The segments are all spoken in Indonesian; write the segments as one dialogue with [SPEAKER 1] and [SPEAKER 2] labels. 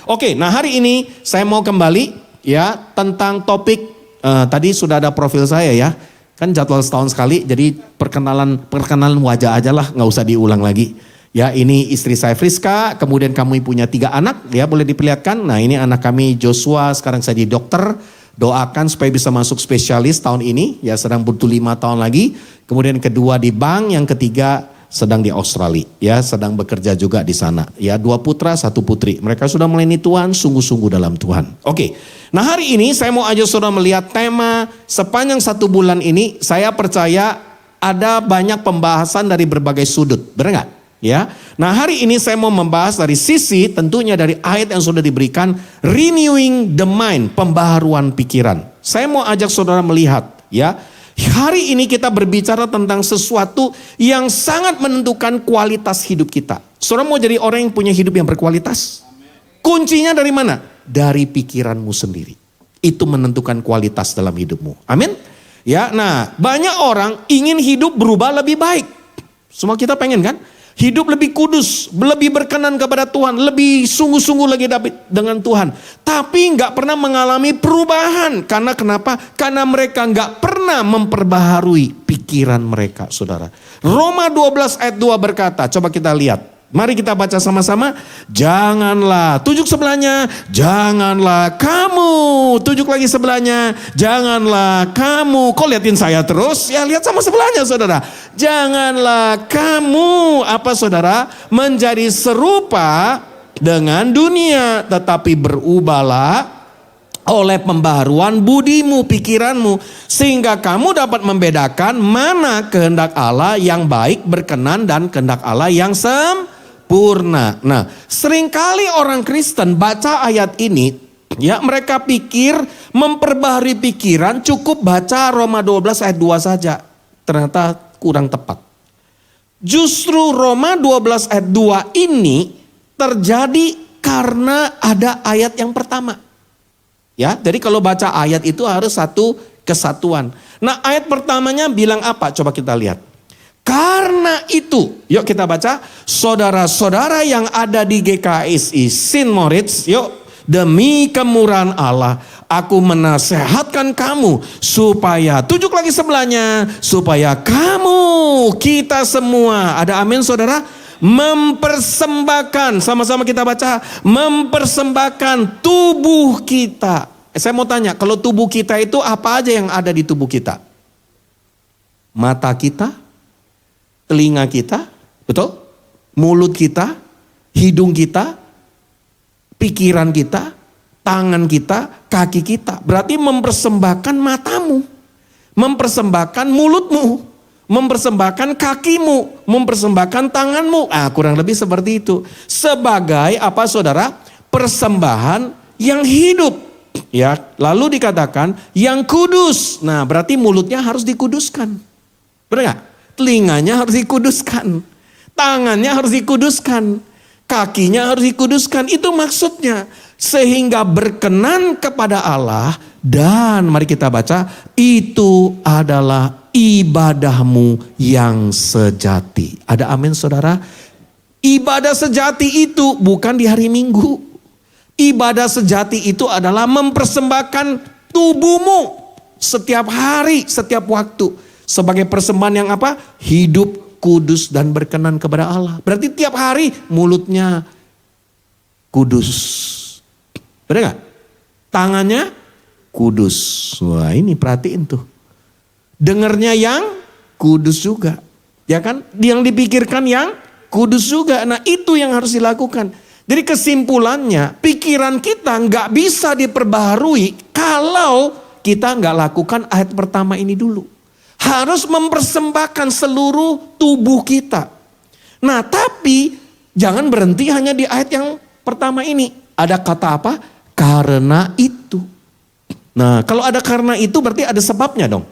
[SPEAKER 1] Oke, nah hari ini saya mau kembali ya tentang topik tadi sudah ada profil saya ya. Kan jadwal setahun sekali, jadi perkenalan wajah aja lah, nggak usah diulang lagi. Ya, ini istri saya Friska, kemudian kami punya 3 anak, ya boleh diperlihatkan. Nah ini anak kami Joshua, sekarang saya jadi dokter. Doakan supaya bisa masuk spesialis tahun ini, ya sedang butuh 5 tahun lagi. Kemudian kedua di bank, yang ketiga sedang di Australia, ya sedang bekerja juga di sana. Ya 2 putra, 1 putri. Mereka sudah melayani Tuhan, sungguh-sungguh dalam Tuhan. Oke, nah hari ini saya mau ajak saudara melihat tema sepanjang 1 bulan ini. Saya percaya ada banyak pembahasan dari berbagai sudut, benar nggak? Ya, nah hari ini saya mau membahas dari sisi tentunya dari ayat yang sudah diberikan, renewing the mind, pembaharuan pikiran. Saya mau ajak saudara melihat, ya. Hari ini kita berbicara tentang sesuatu yang sangat menentukan kualitas hidup kita. Saudara mau jadi orang yang punya hidup yang berkualitas? Kuncinya dari mana? Dari pikiranmu sendiri. Itu menentukan kualitas dalam hidupmu. Amin. Ya, nah banyak orang ingin hidup berubah lebih baik. Semua kita pengen kan? Hidup lebih kudus, lebih berkenan kepada Tuhan, lebih sungguh-sungguh lagi dengan Tuhan. Tapi nggak pernah mengalami perubahan. Karena kenapa? Karena mereka nggak pernah memperbaharui pikiran mereka, saudara. Roma 12 ayat 2 berkata, coba kita lihat. Mari kita baca sama-sama. Janganlah, tujuk sebelahnya, janganlah kamu. Tujuk lagi sebelahnya, janganlah kamu. Kok liatin saya terus? Ya lihat sama sebelahnya saudara. Janganlah kamu, apa saudara? Menjadi serupa dengan dunia. Tetapi berubahlah oleh pembaharuan budimu, pikiranmu. Sehingga kamu dapat membedakan mana kehendak Allah yang baik, berkenan, dan kehendak Allah yang sempurna. Nah, seringkali orang Kristen baca ayat ini, ya mereka pikir memperbaharui pikiran cukup baca Roma 12 ayat 2 saja. Ternyata kurang tepat. Justru Roma 12 ayat 2 ini terjadi karena ada ayat yang pertama. Ya, jadi kalau baca ayat itu harus satu kesatuan. Nah, ayat pertamanya bilang apa? Coba kita lihat. Karena itu, yuk kita baca. Saudara-saudara yang ada di GKSI Sint Moritz, yuk, demi kemurahan Allah, aku menasehatkan kamu supaya, tujuk lagi sebelahnya, supaya kamu, kita semua, ada amin saudara, mempersembahkan, sama-sama kita baca, mempersembahkan tubuh kita. Saya mau tanya, kalau tubuh kita itu apa aja yang ada di tubuh kita? Mata kita, telinga kita, betul? Mulut kita, hidung kita, pikiran kita, tangan kita, kaki kita. Berarti mempersembahkan matamu, mempersembahkan mulutmu, mempersembahkan kakimu, mempersembahkan tanganmu. Kurang lebih seperti itu. Sebagai apa saudara? Persembahan yang hidup. Ya, lalu dikatakan yang kudus. Nah, berarti mulutnya harus dikuduskan. Benar gak? Telinganya harus dikuduskan. Tangannya harus dikuduskan. Kakinya harus dikuduskan. Itu maksudnya. Sehingga berkenan kepada Allah. Dan mari kita baca. Itu adalah ibadahmu yang sejati. Ada amin saudara? Ibadah sejati itu bukan di hari Minggu. Ibadah sejati itu adalah mempersembahkan tubuhmu setiap hari, setiap waktu. Sebagai persembahan yang apa? Hidup, kudus, dan berkenan kepada Allah. Berarti tiap hari mulutnya kudus. Benar gak? Tangannya kudus. Wah ini perhatiin tuh. Dengernya yang kudus juga. Ya kan? Yang dipikirkan yang kudus juga. Nah itu yang harus dilakukan. Jadi kesimpulannya pikiran kita nggak bisa diperbaharui kalau kita nggak lakukan ayat pertama ini dulu. Harus mempersembahkan seluruh tubuh kita. Nah tapi jangan berhenti hanya di ayat yang pertama ini. Ada kata apa? Karena itu. Nah kalau ada karena itu berarti ada sebabnya dong.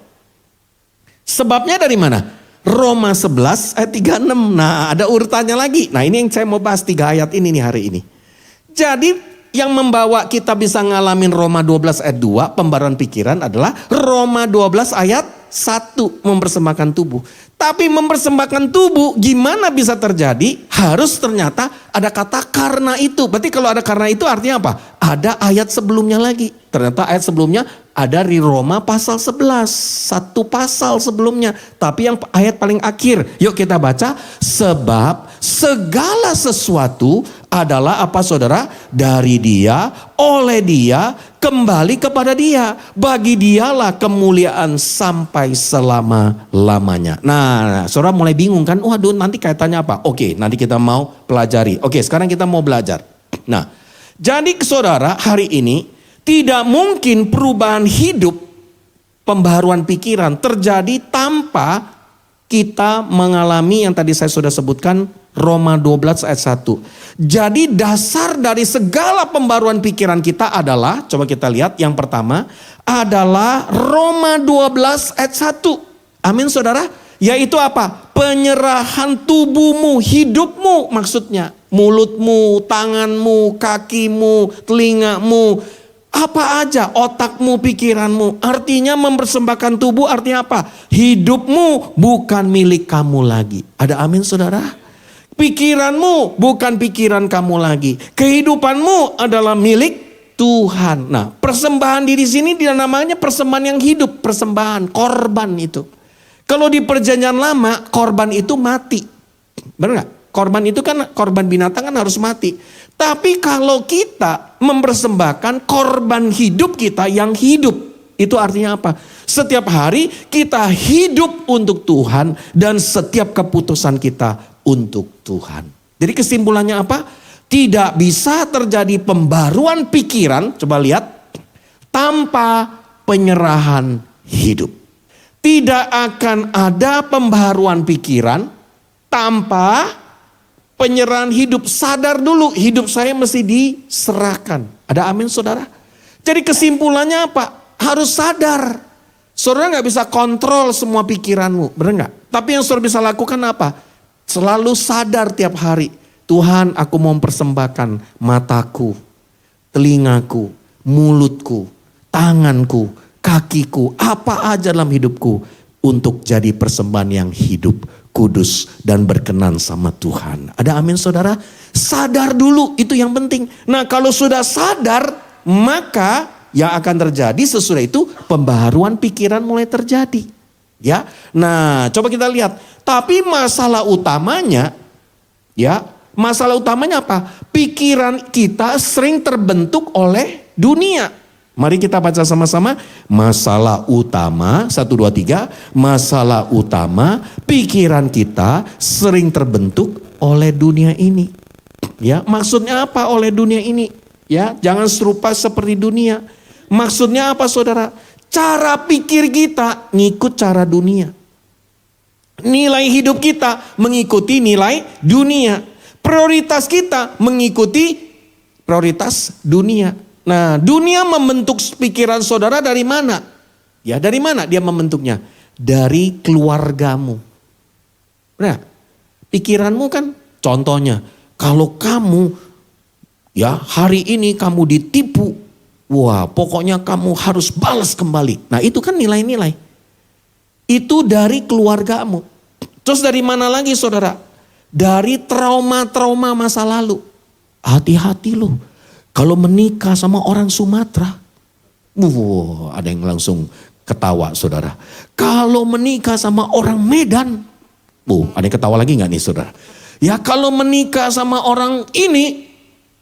[SPEAKER 1] Sebabnya dari mana? Roma 11 ayat 36. Nah ada urutannya lagi. Nah ini yang saya mau bahas 3 ayat ini nih hari ini. Jadi yang membawa kita bisa ngalamin Roma 12 ayat 2, pembaruan pikiran adalah Roma 12 ayat 1, mempersembahkan tubuh. Tapi mempersembahkan tubuh gimana bisa terjadi? Harus ternyata ada kata karena itu. Berarti kalau ada karena itu artinya apa? Ada ayat sebelumnya lagi. Ternyata ayat sebelumnya ada di Roma pasal 11. Satu pasal sebelumnya. Tapi yang ayat paling akhir. Yuk kita baca. Sebab segala sesuatu adalah apa saudara? Dari dia, oleh dia, kembali kepada dia. Bagi dialah kemuliaan sampai selama-lamanya. Nah, saudara mulai bingung kan? Waduh, nanti kaitannya apa? Oke, nanti kita mau pelajari. Oke, sekarang kita mau belajar. Nah, jadi saudara hari ini tidak mungkin perubahan hidup, pembaharuan pikiran terjadi tanpa kita mengalami yang tadi saya sudah sebutkan Roma 12 ayat 1. Jadi dasar dari segala pembaruan pikiran kita adalah, coba kita lihat yang pertama adalah Roma 12 ayat 1. Amin saudara. Yaitu apa? Penyerahan tubuhmu, hidupmu maksudnya. Mulutmu, tanganmu, kakimu, telingamu. Apa aja, otakmu, pikiranmu. Artinya mempersembahkan tubuh artinya apa? Hidupmu bukan milik kamu lagi. Ada amin saudara? Pikiranmu bukan pikiran kamu lagi. Kehidupanmu adalah milik Tuhan. Nah, persembahan diri sini dia namanya persembahan yang hidup. Persembahan, korban itu. Kalau di perjanjian lama, korban itu mati. Benar gak? Korban itu kan, korban binatang kan harus mati. Tapi kalau kita mempersembahkan korban hidup kita yang hidup. Itu artinya apa? Setiap hari kita hidup untuk Tuhan dan setiap keputusan kita untuk Tuhan. Jadi kesimpulannya apa? Tidak bisa terjadi pembaruan pikiran, coba lihat, tanpa penyerahan hidup. Tidak akan ada pembaharuan pikiran tanpa penyerahan hidup. Sadar dulu, hidup saya mesti diserahkan. Ada amin saudara? Jadi kesimpulannya apa? Harus sadar. Saudara gak bisa kontrol semua pikiranmu, benar gak? Tapi yang saudara bisa lakukan apa? Selalu sadar tiap hari. Tuhan, aku mau mempersembahkan mataku, telingaku, mulutku, tanganku, kakiku, apa aja dalam hidupku untuk jadi persembahan yang hidup, kudus dan berkenan sama Tuhan. Ada amin saudara? Sadar dulu, itu yang penting. Nah, kalau sudah sadar, maka yang akan terjadi sesudah itu pembaharuan pikiran mulai terjadi. Ya. Nah, coba kita lihat. Tapi masalah utamanya apa? Pikiran kita sering terbentuk oleh dunia. Mari kita baca sama-sama. Masalah utama, 1, 2, 3. Masalah utama, pikiran kita sering terbentuk oleh dunia ini. Ya, maksudnya apa oleh dunia ini? Ya, jangan serupa seperti dunia. Maksudnya apa saudara? Cara pikir kita ngikut cara dunia. Nilai hidup kita mengikuti nilai dunia. Prioritas kita mengikuti prioritas dunia. Nah, dunia membentuk pikiran saudara dari mana? Ya, dari mana dia membentuknya? Dari keluargamu. Nah, pikiranmu kan contohnya, kalau kamu ya hari ini kamu ditipu, wah pokoknya kamu harus balas kembali. Nah, itu kan nilai-nilai. Itu dari keluargamu. Terus dari mana lagi saudara? Dari trauma-trauma masa lalu. Hati-hati loh. Kalau menikah sama orang Sumatera. Ada yang langsung ketawa saudara. Kalau menikah sama orang Medan. Ada yang ketawa lagi gak nih saudara? Ya kalau menikah sama orang ini.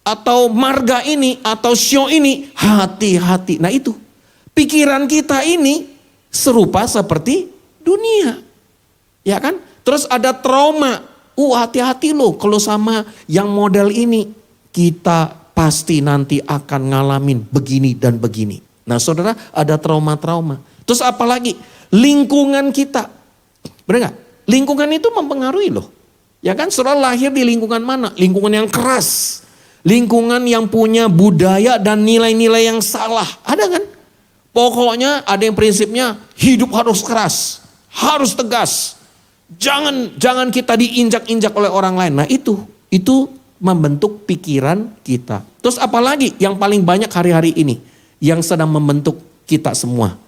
[SPEAKER 1] Atau marga ini. Atau sio ini. Hati-hati. Nah itu. Pikiran kita ini serupa seperti dunia. Ya kan? Terus ada trauma. Hati-hati loh kalau sama yang model ini. Kita pasti nanti akan ngalamin begini dan begini. Nah saudara ada trauma-trauma. Terus apalagi? Lingkungan kita. Benar gak? Lingkungan itu mempengaruhi loh. Ya kan saudara lahir di lingkungan mana? Lingkungan yang keras. Lingkungan yang punya budaya dan nilai-nilai yang salah. Ada kan? Pokoknya ada yang prinsipnya hidup harus keras. Harus tegas. Jangan kita diinjak-injak oleh orang lain. Nah itu membentuk pikiran kita. Terus apalagi yang paling banyak hari-hari ini yang sedang membentuk kita semua?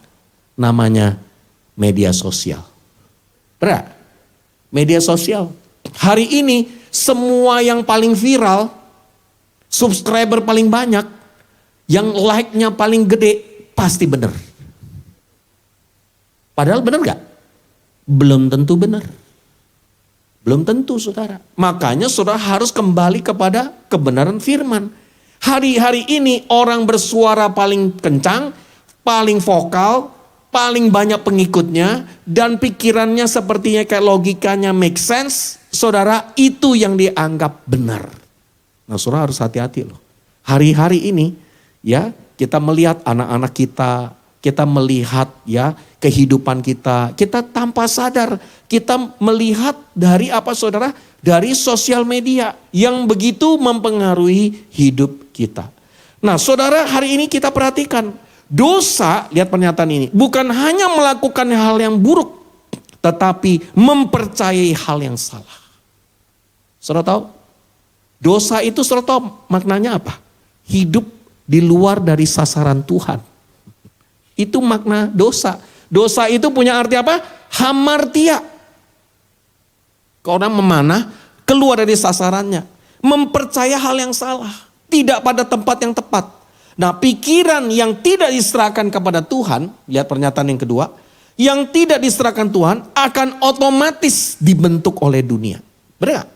[SPEAKER 1] Namanya media sosial. Benar? Media sosial. Hari ini semua yang paling viral, subscriber paling banyak, yang like-nya paling gede, pasti benar. Padahal benar gak? Belum tentu benar. Belum tentu saudara. Makanya saudara harus kembali kepada kebenaran firman. Hari-hari ini orang bersuara paling kencang, paling vokal, paling banyak pengikutnya, dan pikirannya sepertinya kayak logikanya make sense. Saudara, itu yang dianggap benar. Nah saudara harus hati-hati loh. Hari-hari ini ya kita melihat anak-anak kita melihat ya kehidupan kita tanpa sadar kita melihat dari apa saudara? Dari sosial media yang begitu mempengaruhi hidup kita. Nah saudara, hari ini kita perhatikan dosa, lihat pernyataan ini, bukan hanya melakukan hal yang buruk, tetapi mempercayai hal yang salah. Saudara tahu? Dosa itu saudara tahu maknanya apa? Hidup di luar dari sasaran Tuhan. Itu makna dosa. Dosa itu punya arti apa? Hamartia. Orang memanah keluar dari sasarannya. Mempercaya hal yang salah. Tidak pada tempat yang tepat. Nah pikiran yang tidak diserahkan kepada Tuhan. Lihat pernyataan yang kedua. Yang tidak diserahkan Tuhan akan otomatis dibentuk oleh dunia. Benar gak?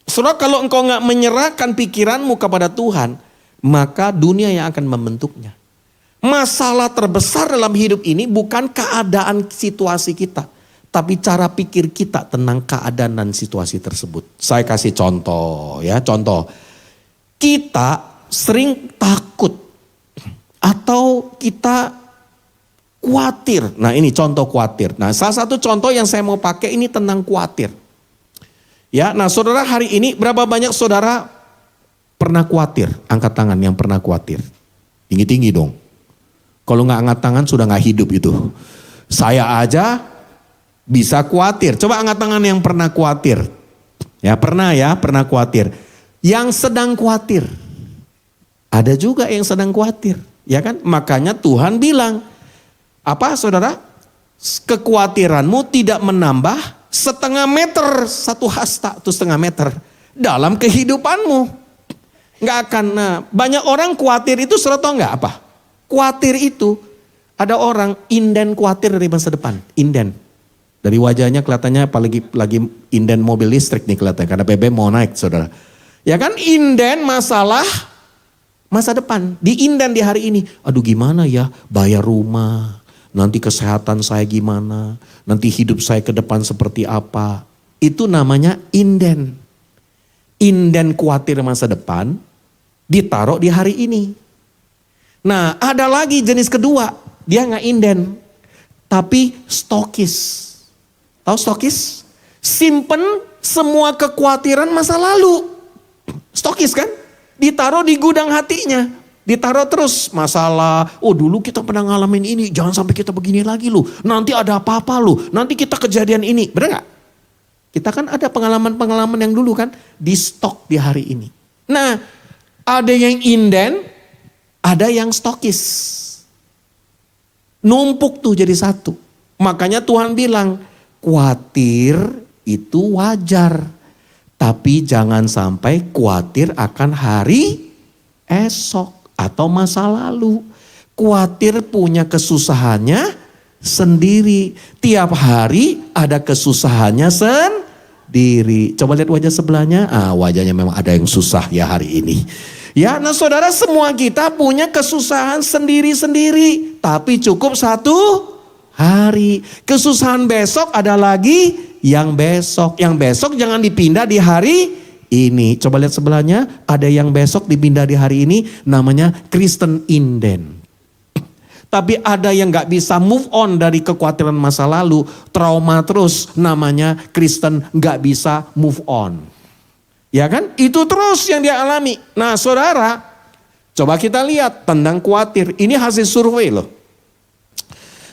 [SPEAKER 1] Saudara, kalau engkau gak menyerahkan pikiranmu kepada Tuhan, maka dunia yang akan membentuknya. Masalah terbesar dalam hidup ini bukan keadaan situasi kita, tapi cara pikir kita tentang keadaan dan situasi tersebut. Saya kasih contoh ya, contoh. Kita sering takut atau kita khawatir. Nah ini contoh khawatir. Nah salah satu contoh yang saya mau pakai ini tentang khawatir. Ya, nah saudara, hari ini berapa banyak saudara pernah khawatir? Angkat tangan yang pernah khawatir. Tinggi-tinggi dong. Kalau nggak angkat tangan sudah nggak hidup itu. Saya aja bisa khawatir. Coba angkat tangan yang pernah khawatir. Ya pernah khawatir. Yang sedang khawatir. Ada juga yang sedang khawatir. Ya kan? Makanya Tuhan bilang, apa saudara? Kekhawatiranmu tidak menambah setengah meter, satu hasta itu setengah meter dalam kehidupanmu. Nggak akan. Nah, banyak orang khawatir itu saudara tahu nggak apa? Khawatir itu ada orang inden khawatir dari masa depan, inden. Dari wajahnya kelihatannya apalagi lagi inden mobil listrik nih kelihatannya karena BBM mau naik saudara. Ya kan inden masalah masa depan, diinden di hari ini. Aduh gimana ya bayar rumah, nanti kesehatan saya gimana, nanti hidup saya ke depan seperti apa. Itu namanya inden. Inden khawatir masa depan ditaruh di hari ini. Nah ada lagi jenis kedua, dia nggak inden, tapi stokis. Tahu stokis? Simpen semua kekhawatiran masa lalu. Stokis kan? Ditaruh di gudang hatinya. Ditaruh terus masalah, oh dulu kita pernah ngalamin ini, jangan sampai kita begini lagi lu. Nanti ada apa-apa lu, nanti kita kejadian ini. Benar gak? Kita kan ada pengalaman-pengalaman yang dulu kan di stok di hari ini. Nah ada yang inden, ada yang stokis. Numpuk tuh jadi satu. Makanya Tuhan bilang, khawatir itu wajar. Tapi jangan sampai khawatir akan hari esok atau masa lalu. Khawatir punya kesusahannya sendiri. Tiap hari ada kesusahannya sendiri. Coba lihat wajah sebelahnya. Wajahnya memang ada yang susah ya hari ini. Ya, nah saudara, semua kita punya kesusahan sendiri-sendiri. Tapi cukup satu hari. Kesusahan besok ada lagi yang besok. Yang besok jangan dipindah di hari ini. Coba lihat sebelahnya, ada yang besok dipindah di hari ini, namanya Kristen inden. Tapi ada yang gak bisa move on dari kekhawatiran masa lalu, trauma terus, namanya Kristen gak bisa move on. Ya kan? Itu terus yang dia alami. Nah saudara, coba kita lihat tentang khawatir. Ini hasil survei loh.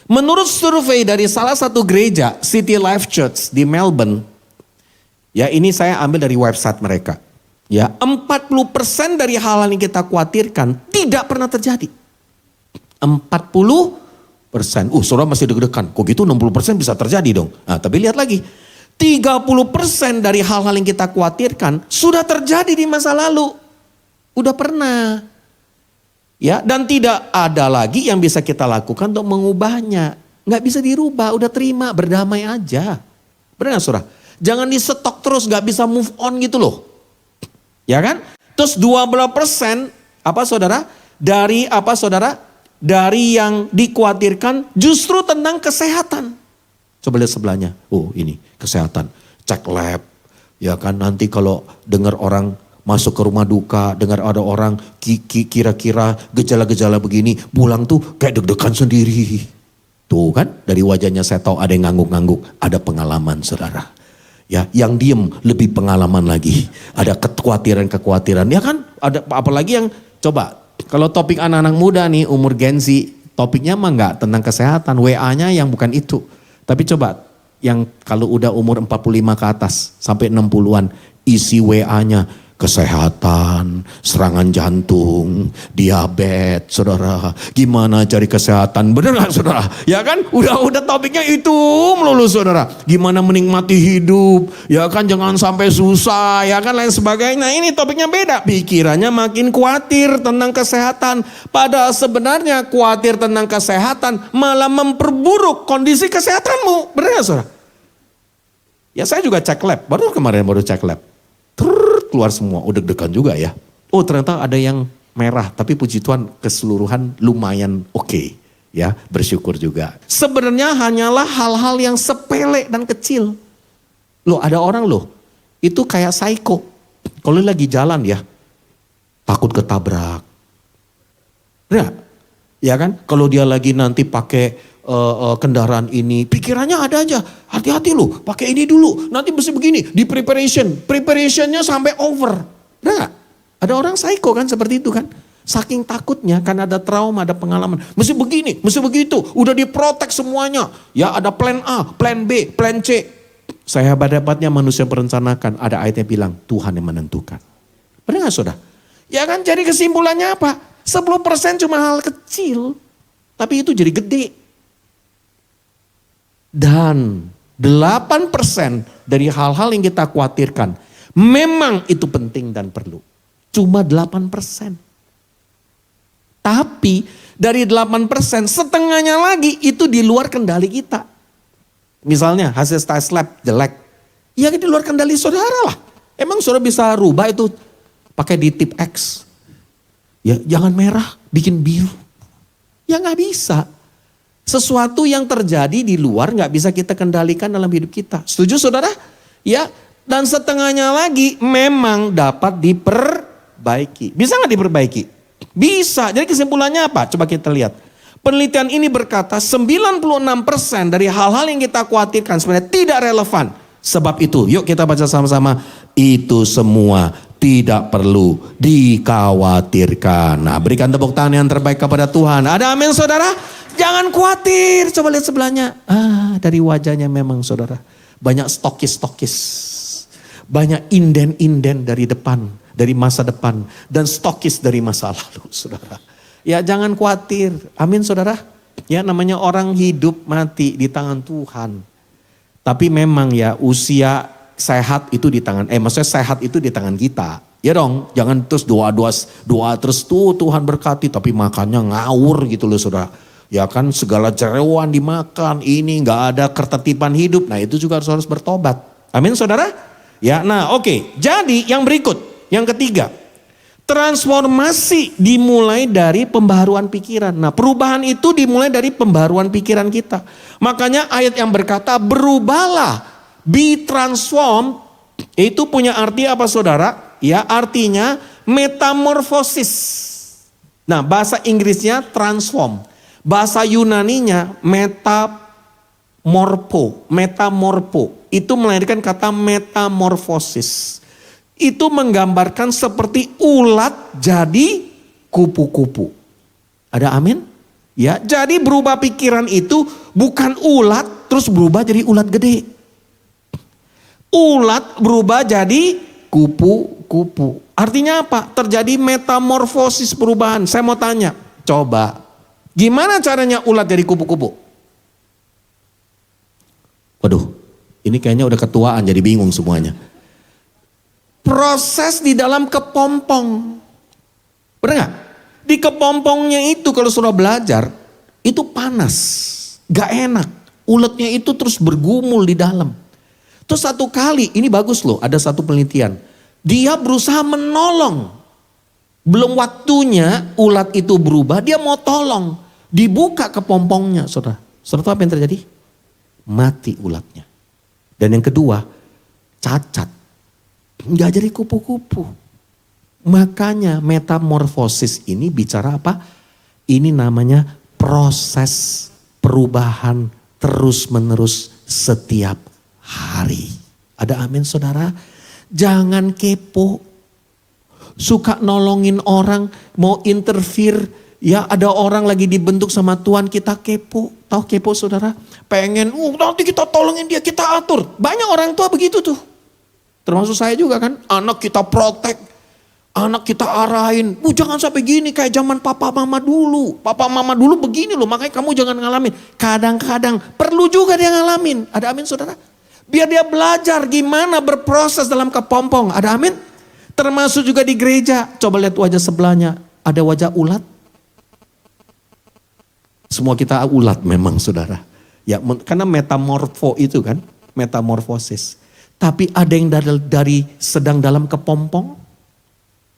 [SPEAKER 1] Menurut survei dari salah satu gereja, City Life Church di Melbourne. Ya ini saya ambil dari website mereka. Ya, 40% dari hal-hal yang kita khawatirkan tidak pernah terjadi. 40%. Saudara masih deg-degan. Kok gitu 60% bisa terjadi dong. Nah, tapi lihat lagi. 30% dari hal-hal yang kita khawatirkan sudah terjadi di masa lalu. Udah pernah. Ya, dan tidak ada lagi yang bisa kita lakukan untuk mengubahnya. Nggak bisa dirubah, udah terima, berdamai aja. Benar gak saudara? Jangan disetok terus, nggak bisa move on gitu loh. Ya kan? Terus 12% apa saudara? Dari apa saudara? Dari yang dikhawatirkan justru tentang kesehatan. Coba lihat sebelahnya. Oh ini kesehatan. Cek lab. Ya kan nanti kalau dengar orang masuk ke rumah duka. Dengar ada orang kira-kira gejala-gejala begini. Pulang tuh kayak deg-degan sendiri. Tuh kan dari wajahnya saya tahu ada yang ngangguk-ngangguk. Ada pengalaman saudara. Ya, yang diem lebih pengalaman lagi. Ada kekhawatiran-kekhawatiran. Ya kan, ada apalagi yang coba kalau topik anak-anak muda nih umur Gen Z, topiknya mah enggak tentang kesehatan, WA-nya yang bukan itu. Tapi coba yang kalau udah umur 45 ke atas sampai 60-an, isi WA-nya kesehatan, serangan jantung, diabetes, saudara. Gimana cari kesehatan? Bener gak saudara? Ya kan? Udah topiknya itu melulu saudara. Gimana menikmati hidup? Ya kan? Jangan sampai susah. Ya kan? Lain sebagainya. Nah, ini topiknya beda. Pikirannya makin khawatir tentang kesehatan. Padahal sebenarnya khawatir tentang kesehatan malah memperburuk kondisi kesehatanmu. Bener gak saudara? Ya saya juga cek lab. Baru cek lab. Keluar semua, udah deg-degan juga ya. Oh ternyata ada yang merah, tapi puji Tuhan keseluruhan lumayan oke. Ya, bersyukur juga. Sebenarnya hanyalah hal-hal yang sepele dan kecil. Loh ada orang loh, itu kayak psycho. Kalau lagi jalan ya, takut ketabrak. Ya kan? Kalau dia lagi nanti pakai kendaraan ini, pikirannya ada aja. Hati-hati loh, pakai ini dulu. Nanti mesti begini, di preparationnya sampai over. Nah, ada orang psycho kan seperti itu kan. Saking takutnya kan ada trauma, ada pengalaman. Mesti begini, mesti begitu. Udah diprotek semuanya. Ya ada plan A, plan B, plan C. Saya dapatnya manusia merencanakan. Ada ayatnya bilang, Tuhan yang menentukan. Benar gak saudara? Ya kan jadi kesimpulannya apa? 10% cuma hal kecil. Tapi itu jadi gede. Dan 8% dari hal-hal yang kita khawatirkan memang itu penting dan perlu. Cuma 8%. Tapi dari 8% setengahnya lagi itu di luar kendali kita. Misalnya hasil tes lab jelek. Ya di luar kendali saudara lah. Emang saudara bisa rubah itu pakai di tip X. Ya jangan merah bikin biru. Ya gak bisa. Sesuatu yang terjadi di luar gak bisa kita kendalikan dalam hidup kita. Setuju saudara? Ya, dan setengahnya lagi memang dapat diperbaiki. Bisa gak diperbaiki? Bisa. Jadi kesimpulannya apa? Coba kita lihat. Penelitian ini berkata 96% dari hal-hal yang kita khawatirkan sebenarnya tidak relevan. Sebab itu, yuk kita baca sama-sama. Itu semua tidak perlu dikhawatirkan. Nah, berikan tepuk tangan yang terbaik kepada Tuhan. Ada amin saudara? Jangan khawatir. Coba lihat sebelahnya. Dari wajahnya memang saudara. Banyak stokis-stokis. Banyak inden-inden dari depan. Dari masa depan. Dan stokis dari masa lalu saudara. Ya jangan khawatir. Amin saudara. Ya namanya orang hidup mati di tangan Tuhan. Tapi memang ya usia sehat itu di tangan. Maksudnya sehat itu di tangan kita. Ya dong. Jangan terus doa terus tuh Tuhan berkati. Tapi makannya ngawur gitu loh saudara. Ya kan segala jeroan dimakan, ini nggak ada ketertiban hidup. Nah itu juga harus bertobat. Amin saudara? Ya nah oke. Jadi yang berikut, yang ketiga. Transformasi dimulai dari pembaharuan pikiran. Nah perubahan itu dimulai dari pembaharuan pikiran kita. Makanya ayat yang berkata berubahlah, be transformed. Itu punya arti apa saudara? Ya artinya metamorfosis. Nah bahasa Inggrisnya transform. Bahasa Yunaninya metamorpo. Itu melahirkan kata metamorfosis. Itu menggambarkan seperti ulat jadi kupu-kupu. Ada amin? Ya, jadi berubah pikiran itu bukan ulat terus berubah jadi ulat gede. Ulat berubah jadi kupu-kupu. kupu-kupu. Artinya apa? Terjadi metamorfosis perubahan. Saya mau tanya, coba gimana caranya ulat jadi kupu-kupu? Waduh, ini kayaknya udah ketuaan jadi bingung semuanya. Proses di dalam kepompong. Benar gak? Di kepompongnya itu kalau sudah belajar, itu panas. Gak enak. Uletnya itu terus bergumul di dalam. Terus satu kali, ini bagus loh, ada satu penelitian. Dia berusaha menolong. Belum waktunya ulat itu berubah, dia mau tolong. Dibuka kepompongnya, saudara. Saudara tahu apa yang terjadi? Mati ulatnya. Dan yang kedua, cacat. Nggak jadi kupu-kupu. Makanya metamorfosis ini bicara apa? Ini namanya proses perubahan terus-menerus setiap hari. Ada amin saudara? Jangan kepo. Suka nolongin orang, mau interfere. Ya ada orang lagi dibentuk sama Tuhan, kita kepo. Tahu kepo saudara? Pengen, nanti kita tolongin dia, kita atur. Banyak orang tua begitu tuh. Termasuk saya juga kan, anak kita protek. Anak kita arahin, jangan sampai gini kayak zaman papa mama dulu. Papa mama dulu begini loh, makanya kamu jangan ngalamin. Kadang-kadang perlu juga dia ngalamin. Ada amin saudara? Biar dia belajar gimana berproses dalam kepompong. Ada amin? Termasuk juga di gereja. Coba lihat wajah sebelahnya. Ada wajah ulat? Semua kita ulat memang saudara. Ya, karena metamorfo itu kan, metamorfosis. Tapi ada yang dari sedang dalam kepompong,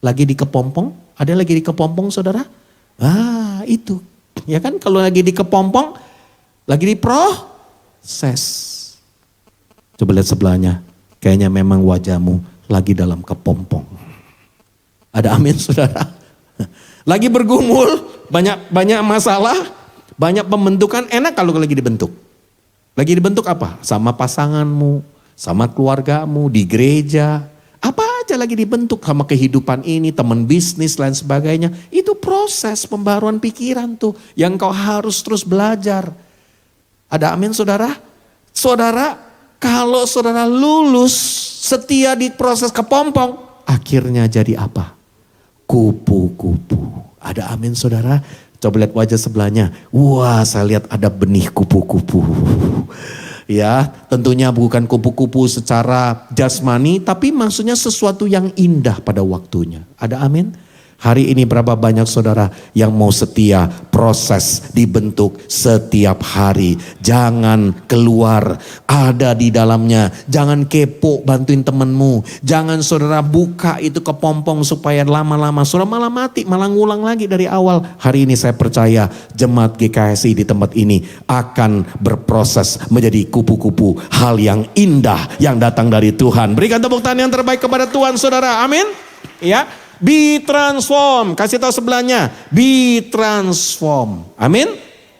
[SPEAKER 1] lagi di kepompong, ada lagi di kepompong saudara. Itu. Ya kan kalau lagi di kepompong, lagi di proses. Coba lihat sebelahnya, kayaknya memang wajahmu lagi dalam kepompong. Ada amin saudara. Lagi bergumul, banyak masalah. Banyak pembentukan, enak kalau lagi dibentuk. Lagi dibentuk apa? Sama pasanganmu, sama keluargamu, di gereja. Apa aja lagi dibentuk sama kehidupan ini, teman bisnis, lain sebagainya. Itu proses pembaruan pikiran tuh. Yang kau harus terus belajar. Ada amin saudara? Saudara, kalau saudara lulus, setia di proses kepompong, akhirnya jadi apa? Kupu-kupu. Ada amin saudara? Coba lihat wajah sebelahnya. Wah, saya lihat ada benih kupu-kupu. Ya, tentunya bukan kupu-kupu secara jasmani, tapi maksudnya sesuatu yang indah pada waktunya. Ada amin? Hari ini berapa banyak saudara yang mau setia proses dibentuk setiap hari. Jangan keluar, ada di dalamnya. Jangan kepo bantuin temenmu. Jangan saudara buka itu kepompong supaya lama-lama saudara malah mati, malah ngulang lagi dari awal. Hari ini saya percaya jemaat GKSI di tempat ini akan berproses menjadi kupu-kupu. Hal yang indah yang datang dari Tuhan. Berikan tepuk tangan yang terbaik kepada Tuhan saudara. Amin. Ya. Be transform, kasih tahu sebelahnya, be transform. Amin.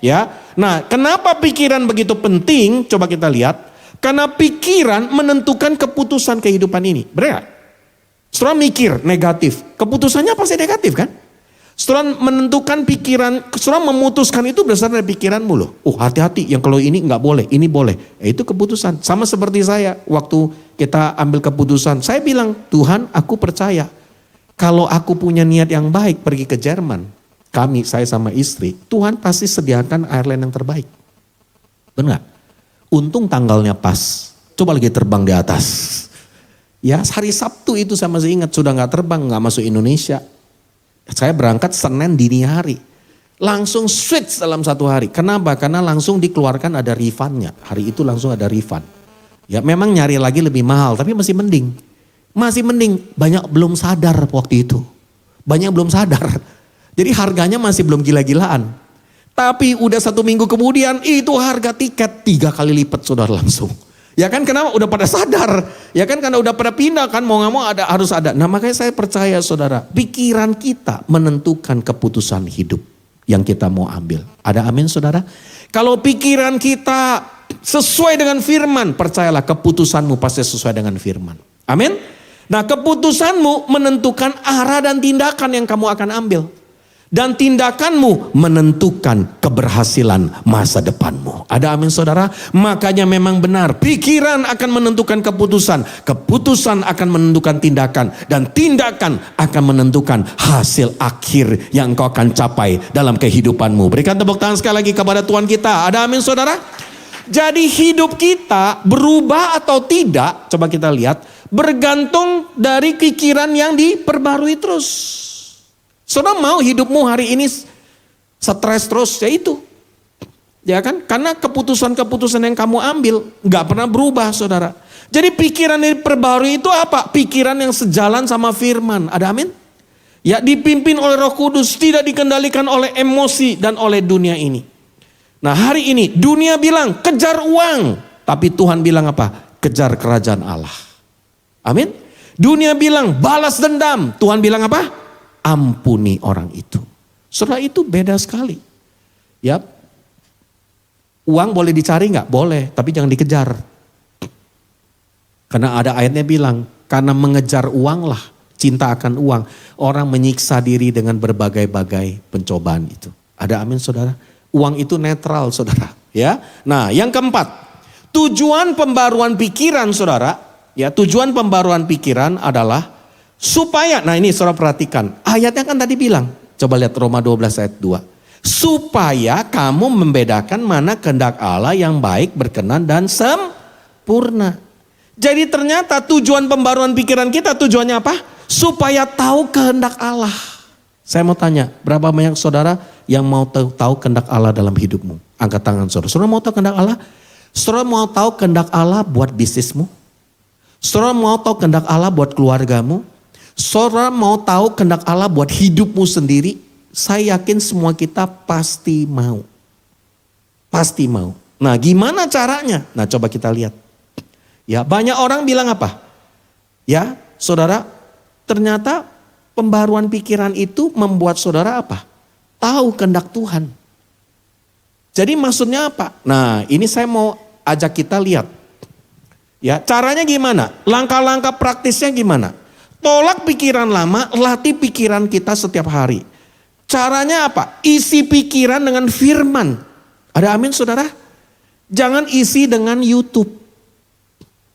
[SPEAKER 1] Ya. Nah, kenapa pikiran begitu penting? Coba kita lihat. Karena pikiran menentukan keputusan kehidupan ini. Benar? Setelah mikir negatif, keputusannya pasti negatif kan? Setelah menentukan pikiran, setelah memutuskan itu berdasarkan dari pikiranmu loh. Hati-hati, yang kalau ini nggak boleh, ini boleh. Itu keputusan. Sama seperti saya, waktu kita ambil keputusan, saya bilang, Tuhan, aku percaya. Kalau aku punya niat yang baik pergi ke Jerman, saya sama istri, Tuhan pasti sediakan airline yang terbaik. Benar? Untung tanggalnya pas, coba lagi terbang di atas. Ya hari Sabtu itu saya masih ingat, sudah gak terbang, gak masuk Indonesia. Saya berangkat Senin dini hari. Langsung switch dalam satu hari. Kenapa? Karena langsung dikeluarkan ada refundnya. Hari itu langsung ada refund. Ya memang nyari lagi lebih mahal, tapi masih mending. Masih mending, banyak belum sadar waktu itu. Banyak belum sadar. Jadi harganya masih belum gila-gilaan. Tapi udah 1 minggu kemudian itu harga tiket 3 kali lipat saudara langsung. Ya kan kenapa? Udah pada sadar. Ya kan karena udah pada pindah kan mau gak mau harus ada. Nah makanya saya percaya saudara, pikiran kita menentukan keputusan hidup yang kita mau ambil. Ada amin saudara? Kalau pikiran kita sesuai dengan firman, percayalah keputusanmu pasti sesuai dengan firman. Amin? Nah keputusanmu menentukan arah dan tindakan yang kamu akan ambil. Dan tindakanmu menentukan keberhasilan masa depanmu. Ada amin saudara? Makanya memang benar, pikiran akan menentukan keputusan. Keputusan akan menentukan tindakan. Dan tindakan akan menentukan hasil akhir yang engkau akan capai dalam kehidupanmu. Berikan tepuk tangan sekali lagi kepada Tuhan kita. Ada amin saudara? Jadi hidup kita berubah atau tidak, coba kita lihat, bergantung dari pikiran yang diperbarui terus. Saudara mau hidupmu hari ini stres terus, ya itu. Ya kan? Karena keputusan-keputusan yang kamu ambil gak pernah berubah saudara. Jadi pikiran yang diperbarui itu apa? Pikiran yang sejalan sama firman. Ada amin? Ya, dipimpin oleh Roh Kudus, tidak dikendalikan oleh emosi dan oleh dunia ini. Nah hari ini dunia bilang kejar uang. Tapi Tuhan bilang apa? Kejar kerajaan Allah. Amin? Dunia bilang balas dendam. Tuhan bilang apa? Ampuni orang itu. Saudara, itu beda sekali. Ya, uang boleh dicari nggak? Boleh, tapi jangan dikejar. Karena ada ayatnya bilang, karena mengejar uanglah, cinta akan uang, orang menyiksa diri dengan berbagai-bagai pencobaan itu. Ada amin saudara? Uang itu netral saudara. Ya, nah yang keempat, tujuan pembaruan pikiran saudara. Ya, tujuan pembaruan pikiran adalah supaya, nah ini saudara perhatikan, ayatnya kan tadi bilang, coba lihat Roma 12 ayat 2. Supaya kamu membedakan mana kehendak Allah yang baik, berkenan dan sempurna. Jadi ternyata tujuan pembaruan pikiran kita tujuannya apa? Supaya tahu kehendak Allah. Saya mau tanya, berapa banyak saudara yang mau tahu kehendak Allah dalam hidupmu? Angkat tangan saudara. Saudara mau tahu kehendak Allah? Saudara mau tahu kehendak Allah buat bisnismu? Saudara mau tahu kehendak Allah buat keluargamu? Saudara mau tahu kehendak Allah buat hidupmu sendiri? Saya yakin semua kita pasti mau. Pasti mau. Nah gimana caranya? Nah coba kita lihat. Ya banyak orang bilang apa? Ya saudara, ternyata pembaruan pikiran itu membuat saudara apa? Tahu kehendak Tuhan. Jadi maksudnya apa? Nah ini saya mau ajak kita lihat. Ya caranya gimana? Langkah-langkah praktisnya gimana? Tolak pikiran lama, latih pikiran kita setiap hari. Caranya apa? Isi pikiran dengan firman. Ada amin saudara? Jangan isi dengan YouTube.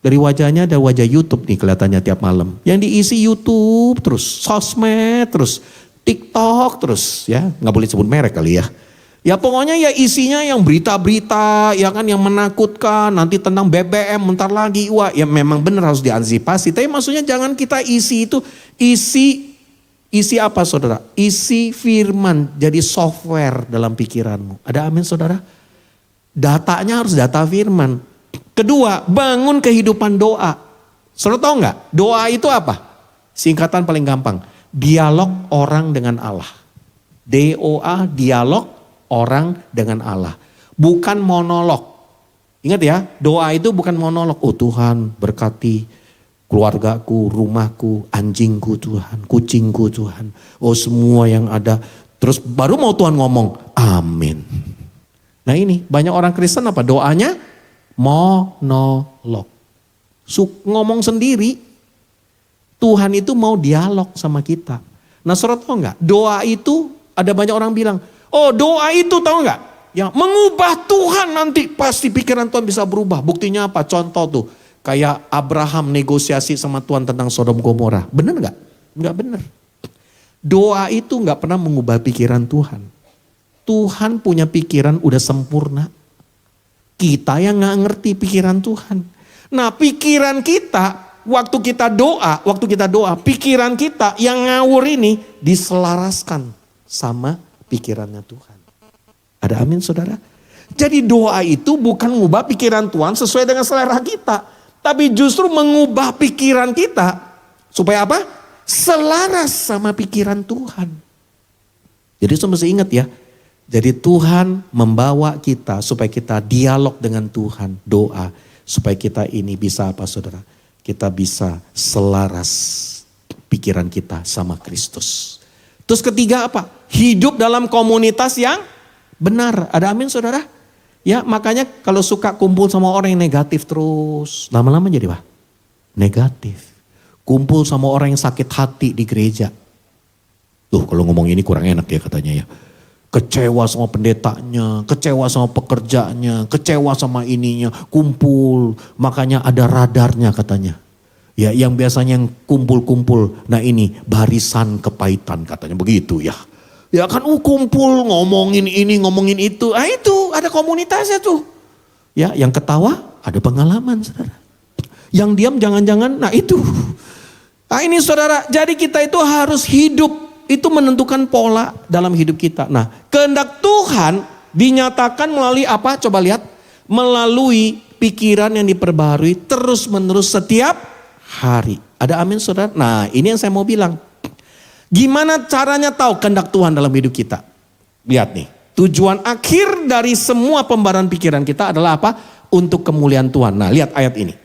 [SPEAKER 1] Dari wajahnya ada wajah YouTube nih kelihatannya tiap malam. Yang diisi YouTube terus, sosmed terus, TikTok terus. Ya nggak boleh sebut merek kali ya. Ya pokoknya ya isinya yang berita-berita, ya kan yang menakutkan, nanti tentang BBM, bentar lagi, wah ya memang benar harus diantisipasi. Tapi maksudnya jangan kita isi itu, isi apa saudara? Isi firman, jadi software dalam pikiranmu. Ada amin saudara? Datanya harus data firman. Kedua, bangun kehidupan doa. Saudara tahu nggak? Doa itu apa? Singkatan paling gampang, dialog orang dengan Allah. DOA, dialog orang dengan Allah. Bukan monolog. Ingat ya, doa itu bukan monolog. Oh Tuhan berkati keluargaku, rumahku, anjingku Tuhan, kucingku Tuhan. Oh semua yang ada. Terus baru mau Tuhan ngomong, amin. Nah ini banyak orang Kristen apa? Doanya monolog. Ngomong sendiri. Tuhan itu mau dialog sama kita. Nah saudara tahu nggak? Doa itu ada banyak orang bilang, oh doa itu tahu nggak? Yang mengubah Tuhan nanti pasti pikiran Tuhan bisa berubah. Buktinya apa? Contoh tuh kayak Abraham negosiasi sama Tuhan tentang Sodom Gomora. Bener nggak? Nggak bener. Doa itu nggak pernah mengubah pikiran Tuhan. Tuhan punya pikiran udah sempurna. Kita yang nggak ngerti pikiran Tuhan. Nah pikiran kita waktu kita doa, pikiran kita yang ngawur ini diselaraskan sama pikirannya Tuhan. Ada amin saudara? Jadi doa itu bukan mengubah pikiran Tuhan sesuai dengan selera kita. Tapi justru mengubah pikiran kita. Supaya apa? Selaras sama pikiran Tuhan. Jadi saya mesti ingat ya. Jadi Tuhan membawa kita supaya kita dialog dengan Tuhan. Doa. Supaya kita ini bisa apa saudara? Kita bisa selaras pikiran kita sama Kristus. Terus ketiga apa? Hidup dalam komunitas yang benar. Ada amin saudara? Ya makanya kalau suka kumpul sama orang yang negatif terus. Lama-lama jadi apa? Negatif. Kumpul sama orang yang sakit hati di gereja. Tuh kalau ngomong ini kurang enak ya katanya ya. Kecewa sama pendetanya, kecewa sama pekerjanya, kecewa sama ininya, kumpul. Makanya ada radarnya katanya. Ya yang biasanya yang kumpul-kumpul, nah ini barisan kepahitan katanya begitu ya. Ya kan kumpul ngomongin ini, ngomongin itu. Ah itu ada komunitasnya tuh. Ya yang ketawa ada pengalaman saudara. Yang diam jangan-jangan, nah itu. Nah ini saudara, jadi kita itu harus hidup. Itu menentukan pola dalam hidup kita. Nah, kehendak Tuhan dinyatakan melalui apa? Coba lihat. Melalui pikiran yang diperbaharui terus menerus setiap hari. Ada amin saudara? Nah, ini yang saya mau bilang. Gimana caranya tahu kehendak Tuhan dalam hidup kita? Lihat nih. Tujuan akhir dari semua pembaharuan pikiran kita adalah apa? Untuk kemuliaan Tuhan. Nah, lihat ayat ini.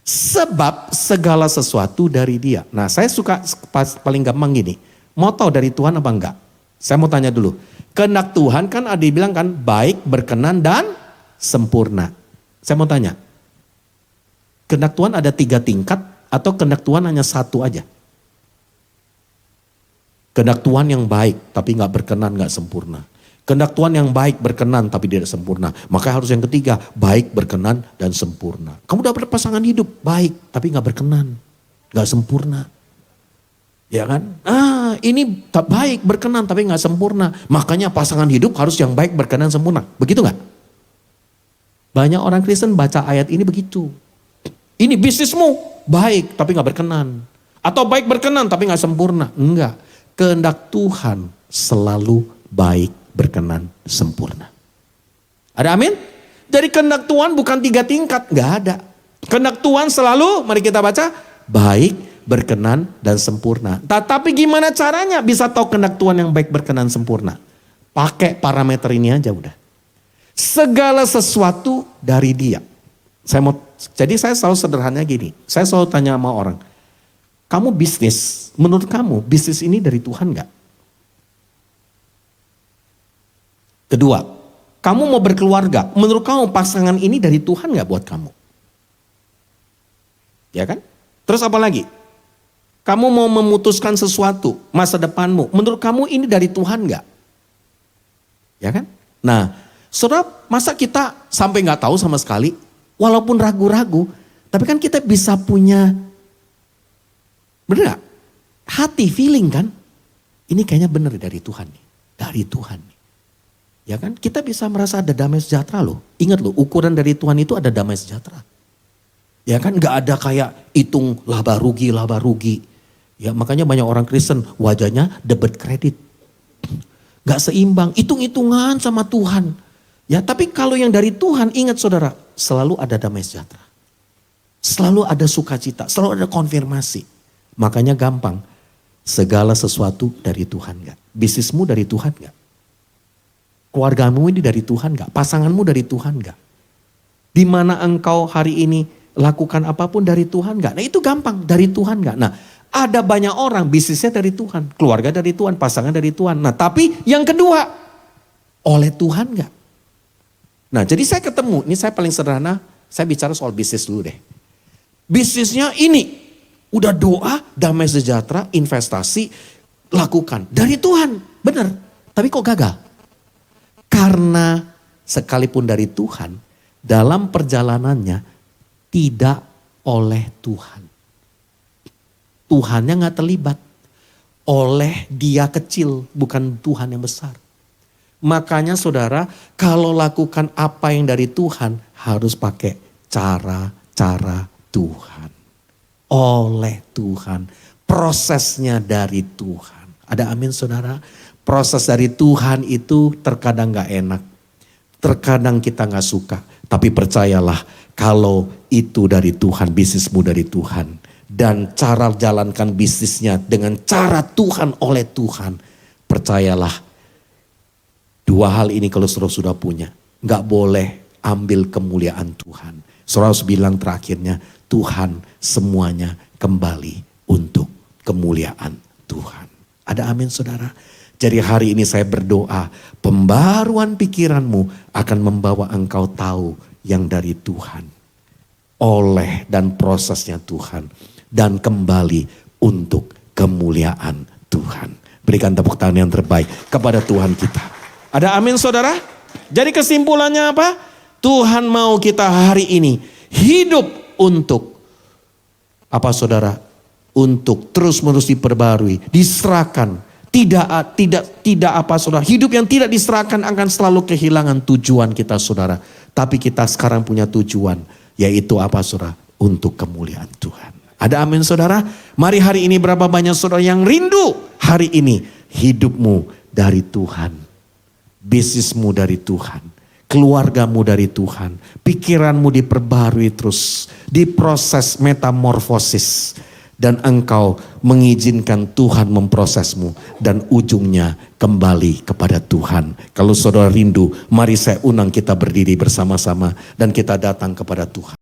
[SPEAKER 1] Sebab segala sesuatu dari Dia. Nah, saya suka paling gampang gini. Mau tahu dari Tuhan apa enggak? Saya mau tanya dulu. Kehendak Tuhan kan ada dibilang kan baik, berkenan dan sempurna. Saya mau tanya. Kehendak Tuhan ada 3 tingkat atau kehendak Tuhan hanya 1 aja? Kehendak Tuhan yang baik tapi enggak berkenan, enggak sempurna. Kehendak Tuhan yang baik, berkenan tapi tidak sempurna. Maka harus yang ketiga, baik, berkenan dan sempurna. Kamu dapat pasangan hidup baik tapi enggak berkenan, enggak sempurna. Ya kan? Ini tak baik, berkenan tapi nggak sempurna. Makanya pasangan hidup harus yang baik, berkenan, sempurna. Begitu nggak? Banyak orang Kristen baca ayat ini begitu. Ini bisnismu baik tapi nggak berkenan. Atau baik berkenan tapi nggak sempurna. Enggak. Kehendak Tuhan selalu baik, berkenan, sempurna. Ada amin? Jadi kehendak Tuhan bukan 3 tingkat. Nggak ada. Kehendak Tuhan selalu, mari kita baca, baik, berkenan dan sempurna. Tetapi gimana caranya bisa tahu kehendak Tuhan yang baik, berkenan, sempurna? Pakai parameter ini aja udah. Segala sesuatu dari Dia. Jadi saya selalu sederhananya gini. Saya selalu tanya sama orang. Kamu bisnis, menurut kamu bisnis ini dari Tuhan gak? Kedua, kamu mau berkeluarga, menurut kamu pasangan ini dari Tuhan gak buat kamu? Ya kan? Terus apa lagi? Kamu mau memutuskan sesuatu, masa depanmu. Menurut kamu ini dari Tuhan gak? Ya kan? Nah, saudara, masa kita sampai gak tahu sama sekali, walaupun ragu-ragu, tapi kan kita bisa punya, bener gak? Hati, feeling kan? Ini kayaknya bener dari Tuhan nih. Dari Tuhan nih. Ya kan? Kita bisa merasa ada damai sejahtera loh. Ingat loh, ukuran dari Tuhan itu ada damai sejahtera. Ya kan? Gak ada kayak hitung laba rugi. Ya makanya banyak orang Kristen wajahnya debit kredit. Gak seimbang, hitung-hitungan sama Tuhan. Ya tapi kalau yang dari Tuhan, ingat saudara, selalu ada damai sejahtera. Selalu ada sukacita, selalu ada konfirmasi. Makanya gampang, segala sesuatu dari Tuhan gak? Bisnismu dari Tuhan gak? Keluargamu ini dari Tuhan gak? Pasanganmu dari Tuhan gak? Di mana engkau hari ini lakukan apapun dari Tuhan gak? Nah itu gampang, dari Tuhan gak? Nah ada banyak orang bisnisnya dari Tuhan, keluarga dari Tuhan, pasangan dari Tuhan. Nah tapi yang kedua, oleh Tuhan gak? Nah jadi saya ketemu, ini saya paling sederhana, saya bicara soal bisnis dulu deh. Bisnisnya ini, udah doa, damai sejahtera, investasi, lakukan. Dari Tuhan, benar. Tapi kok gagal? Karena sekalipun dari Tuhan, dalam perjalanannya tidak oleh Tuhan. Tuhannya gak terlibat. Oleh Dia kecil, bukan Tuhan yang besar. Makanya saudara, kalau lakukan apa yang dari Tuhan, harus pakai cara-cara Tuhan. Oleh Tuhan. Prosesnya dari Tuhan. Ada amin saudara? Proses dari Tuhan itu terkadang gak enak. Terkadang kita gak suka. Tapi percayalah, kalau itu dari Tuhan, bisnismu dari Tuhan. Dan cara jalankan bisnisnya dengan cara Tuhan, oleh Tuhan. Percayalah, 2 hal ini kalau saudara sudah punya, gak boleh ambil kemuliaan Tuhan. Saudara harus bilang terakhirnya, Tuhan semuanya kembali untuk kemuliaan Tuhan. Ada amin saudara? Jadi hari ini saya berdoa, pembaruan pikiranmu akan membawa engkau tahu yang dari Tuhan. Oleh dan prosesnya Tuhan. Dan kembali untuk kemuliaan Tuhan. Berikan tepuk tangan yang terbaik kepada Tuhan kita. Ada amin saudara? Jadi kesimpulannya apa? Tuhan mau kita hari ini hidup untuk apa saudara? Untuk terus-menerus diperbarui, diserahkan. Tidak apa saudara? Hidup yang tidak diserahkan akan selalu kehilangan tujuan kita saudara. Tapi kita sekarang punya tujuan, yaitu apa saudara? Untuk kemuliaan Tuhan. Ada amin saudara? Mari hari ini berapa banyak saudara yang rindu hari ini hidupmu dari Tuhan. Bisnismu dari Tuhan. Keluargamu dari Tuhan. Pikiranmu diperbarui terus. Diproses metamorfosis. Dan engkau mengizinkan Tuhan memprosesmu. Dan ujungnya kembali kepada Tuhan. Kalau saudara rindu, mari saya undang kita berdiri bersama-sama. Dan kita datang kepada Tuhan.